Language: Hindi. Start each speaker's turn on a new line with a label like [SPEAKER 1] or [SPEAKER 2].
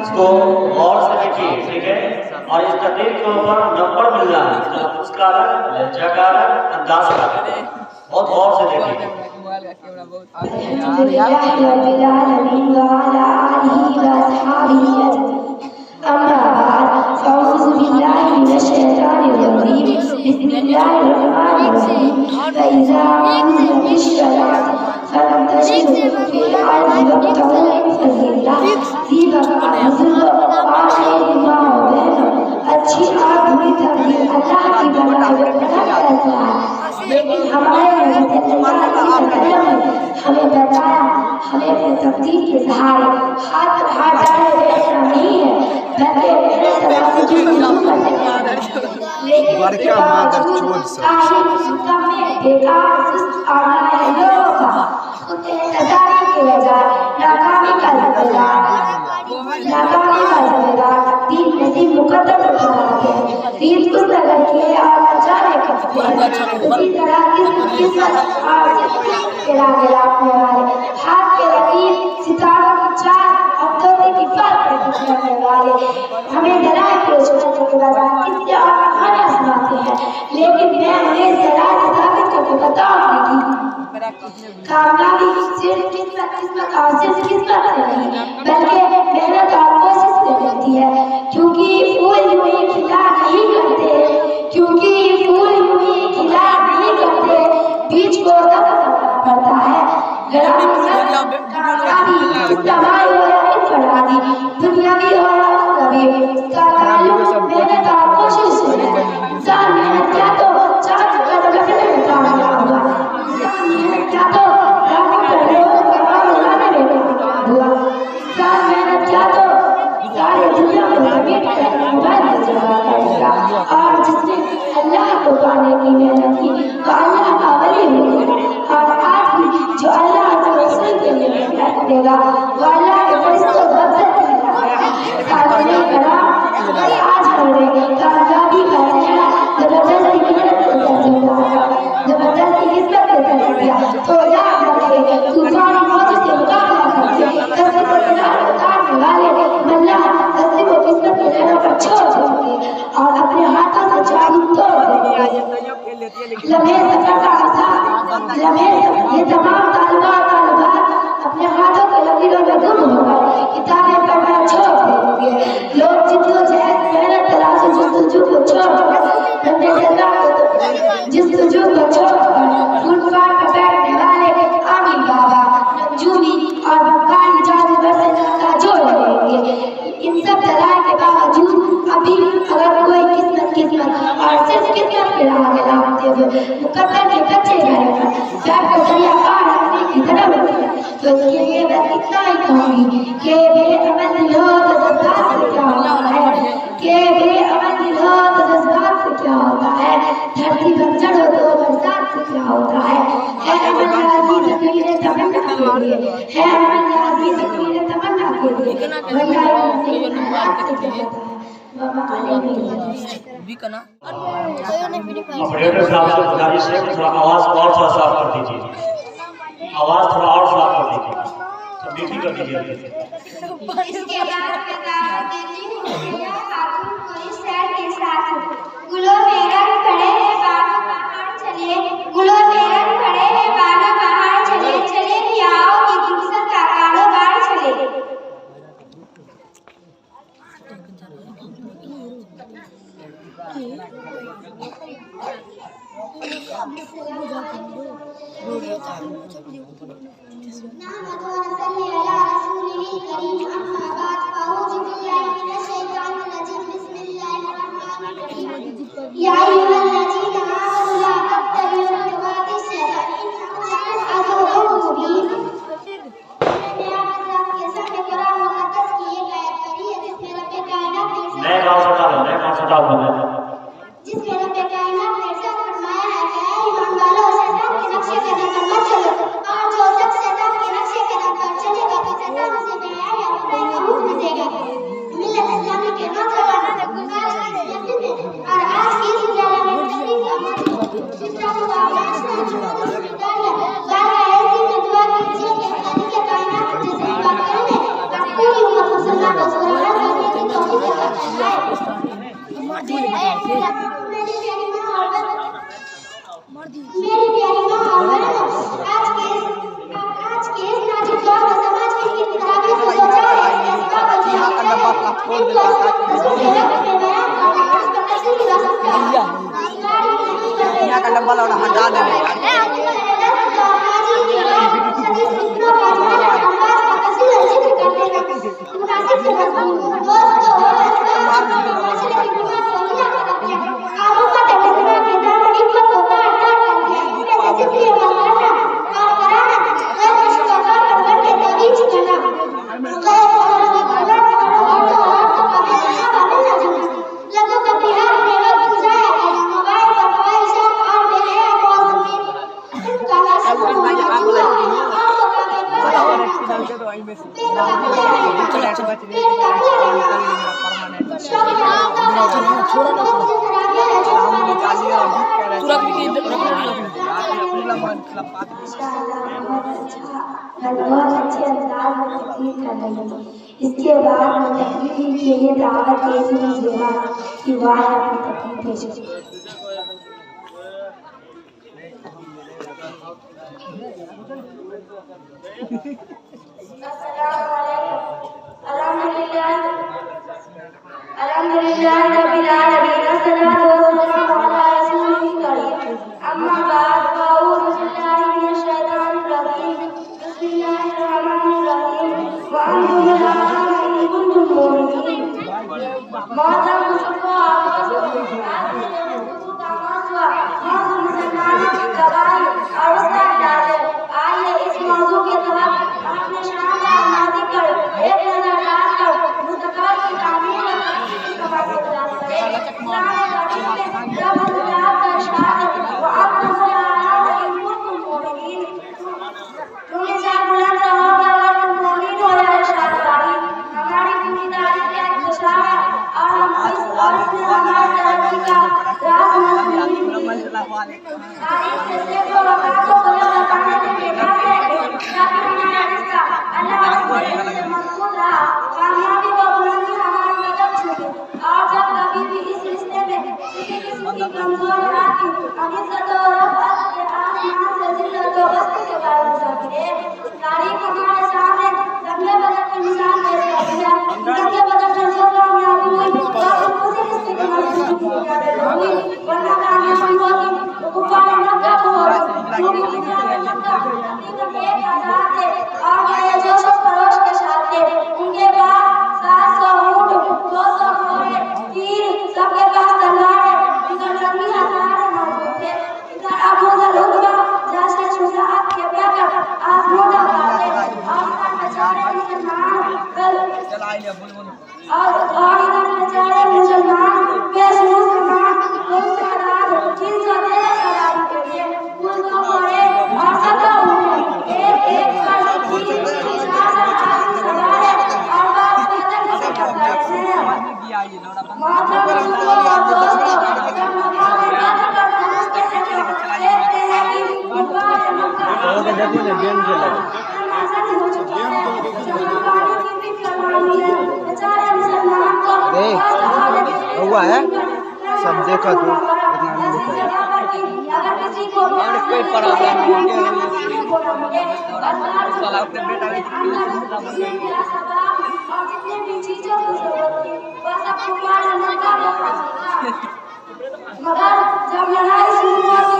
[SPEAKER 1] इसको गौर से देखिए, ठीक है। और इस तकरीर के ऊपर नंबर मिल रहा है, तलफ़्फ़ुज़ का अलग, लहजा का अलग, अंदाज़ का अलग। बहुत गौर से देखिए।
[SPEAKER 2] अच्छी और बुरी तकदीर अल्लाह की बनाई हुई फैसला है, लेकिन हमारे हमें बताया, हमें अपनी तकदीर के सहारे हाथ पर हाथ डाले बैठना नहीं है, बल्कि मेरे तराजू की शुरू करने का है। लेकिन बेकार सुस्त और नाअहलों का खुद इंतज़ार के बजाय नाकामी का ज़िम्मेदार दीन नसीब मुकद्दर उठाना है। दीन को सगर किए और न जाने कब इसी तरह किस्मत और के लागे लापने वाले हाथ के लकीर सितारों की चाल और तोते की बात करने वाले हमें डराए पेश करने के बजाय किस्से और कहानियां सुनाते हैं, लेकिन मैं उन्हें जरा साबित करके बताऊंगी कि कामयाबी सिर्फ किस्मत और सिर्फ किस्मत से नहीं, बल्कि मेहनत और कोशिश से मिलती है। क्योंकि फूल यूं ही खिला नहीं करते, बीज को दफन करना पड़ता है। दुनियावी हो या उखरवी, इसका ताल्लुक मेहनत और कोशिश से है। इंसान मेहनत किया तो चाँद का रखने में कामयाब हुआ, मेहनत किया तो रात पर लोगों का माल उड़ाने में कामयाब हुआ, इंसान मेहनत किया तो सारी दुनिया में लपेट कर मोबाइल में जमा करेगा। और जिसने अल्लाह को पाने की मेहनत की वो अल्लाह का वली हो गया। और आज भी जो अल्लाह के रसूल के लिए मेहनत करेगा वो अल्लाह के फरिश्तों को अफजल करेगा। सामने करा आज पढ़े कामयाबी का चेहरा जबरदस्ती मेहनत से दर्जा है, जबरदस्ती किस्मत से दर्जा। तो याद रखे तूफानी मौजों से मुकाबला करके कभी से किनारे उतारने वाले अल्लाह कभी को किस्मत के लहरों पर छोड़ देंगे और अपने हाथों से चाबी तोड़ देंगे। लम्हे सफर का लम्हे ये तमाम तालिबात अपने हाथों के लकीरों में गुम होकर किताबें पढ़ना छोड़ देंगे। लोग जिद्दोजहद मेहनत तलाश जस्तजू को छोड़कर जस्तजू को छोड़कर फुटपाथ पर बैठने वाले आमिर बाबा नजूमी और बंगाली जादूगर से नाता जोड़ लेंगे। इन सब दलाइल के बावजूद अभी अगर कोई किस्मत और सिर्फ किस्मत के राह में लाते हुए मुकद्दर के कच्चे घर पर बैठकर दरिया पार करने की तरफ तो इसके लिए मैं इतना ही कहूँगी कि बेअमल दिल हो तो जज्बात से क्या होता है, कि बेअमल दिल हो तो जज्बात से क्या होता है, धरती बंजर हो तो बरसात से क्या होता है अमल आदमी तकदीरें तमन्ना के लिए, है अमल आदमी तकदीरें तमन्ना के लिए
[SPEAKER 1] ऑपरेटर साहब से गुजारिश है कि थोड़ा आवाज़ और थोड़ा साफ कर दीजिए, आवाज़ थोड़ा और साफ कर दीजिए, तो मीठी कर दीजिए।
[SPEAKER 3] इसके बाद मैं दावत देती हूँ मेरा खातून कोई सैर के साथ गुलो मेरा खड़े हैं बाबा बाहर चलिए, गुलो मेरा खड़े हैं बाबा बाहर चलिए, चलिए भी आओ कि गुलशन का कारोबार चले। जिसमें रब्बे कायनात ने इरशाद फरमाया है कि ऐ ईमान वालों शैतान के नक्शे कदम पर मत चलो, और जो शख्स शैतान के नक्शे कदम पर चलेगा तो शैतान उसे बेहयाई और बुराई का हुक्म देगा। मिल्लत इस्लामी के नौजवानों ने गुजारिश की और आज की इस मेरी प्यारी माँ और बहनों, आज के इस नाजुक दौर में समाज के लिए किताबें जो सोचा है इसके सिवा बच्चे इनको बयान करना आज पता चल जा सकता है।
[SPEAKER 4] यहाँ का लंबा लौड़ा हटा देने
[SPEAKER 2] बहुत अच्छे अंदाज में तकलीफ कर रही थी। इसके बाद मैं तकलीफ के लिए दावत देती हूँ कि वह अपनी तकलीफ भेजे। अल्हम्दुलिल्लाह रब्बिल आलमीन अस्सलातु वस्सलामु अला रसूलिल करीम अम्मा बाद फ़अऊज़ु बिल्लाहि मिनश शैतानिर रजीम बिस्मिल्लाहिर रहमानिर रहीम व अंतुम लना इन कुंतुम मुमिनीन मौजूद मुझको आपको मुसलमानों की गवाही और उसका इलाज। आइए इस मौजू के तरफ अपने शानदार मादी पर एक नजर डालकर मुस्तक़बिल की तामीर और तरक्की का बात करें। कुरान करीम में जब अल्लाह का इरशाद है वो अपने मुसलमानों के मुल्क मोमिनीन तुमने चार बुलंद रहोगे अगर तुम मोमिन हो या इरशाद बारी हमारी पूरी तारीफ का इंतशार है और हम इसने हमारी तरक्की का राज नसीब तारीफ से को वफाको खुदा बताने के बेकार है ताकि हमारा रिश्ता अल्लाह से मजबूत रहा कामयाबी व बुलंदी हमारी कदम छूटे और जब कभी भी इस रिश्ते में किसी किस्म की कमजोरी आती हम इज्जत और रफ़अत के आसमान से जिल्लत और बस्ती के बारे में जाने। तारीख हमारे सामने रंगे बदल की मिसाल पेश करती है। रंगे बदल में जो कामयाबी हुई तो उसी रिश्ते की मजबूती की बुनियाद हुई वरना कामयाबी होगी तो कुफार मक्का को होगी क्योंकि कुफार मक्का तकरीबन 1000 थे और ये जोश और खरोश के साथ थे। उनके पास 700 ऊंट 200 घोड़े तीर सबके पास तलवारें इधर रंगी हथियार मौजूद थे। इधर अबू जर उतबा जैसे शुजाअत के बेकर आजमूदा करते और इधर बेचारे मुसलमान बेशुमार मुसलमान मुस्तहदार 313 सवारी के लिए कुल 2 घोड़े और 17 ऊँट एक पर 480 सवार और बात पैदल से करते हैं। मातम को और दोस्तों जब मकाम बात कर समझते हैं तो देखते हैं कि मुबारक मक्का हो चुकी है जब पानी की भी करवानी है बेचारे मुसलमान को
[SPEAKER 4] हुआ है सब देखा तो
[SPEAKER 3] अगर किसी को कोई पड़ा है और जितने भी चीजों की जरूरत थी वह सब कुफार मक्का को मगर जब लड़ाई शुरू हुई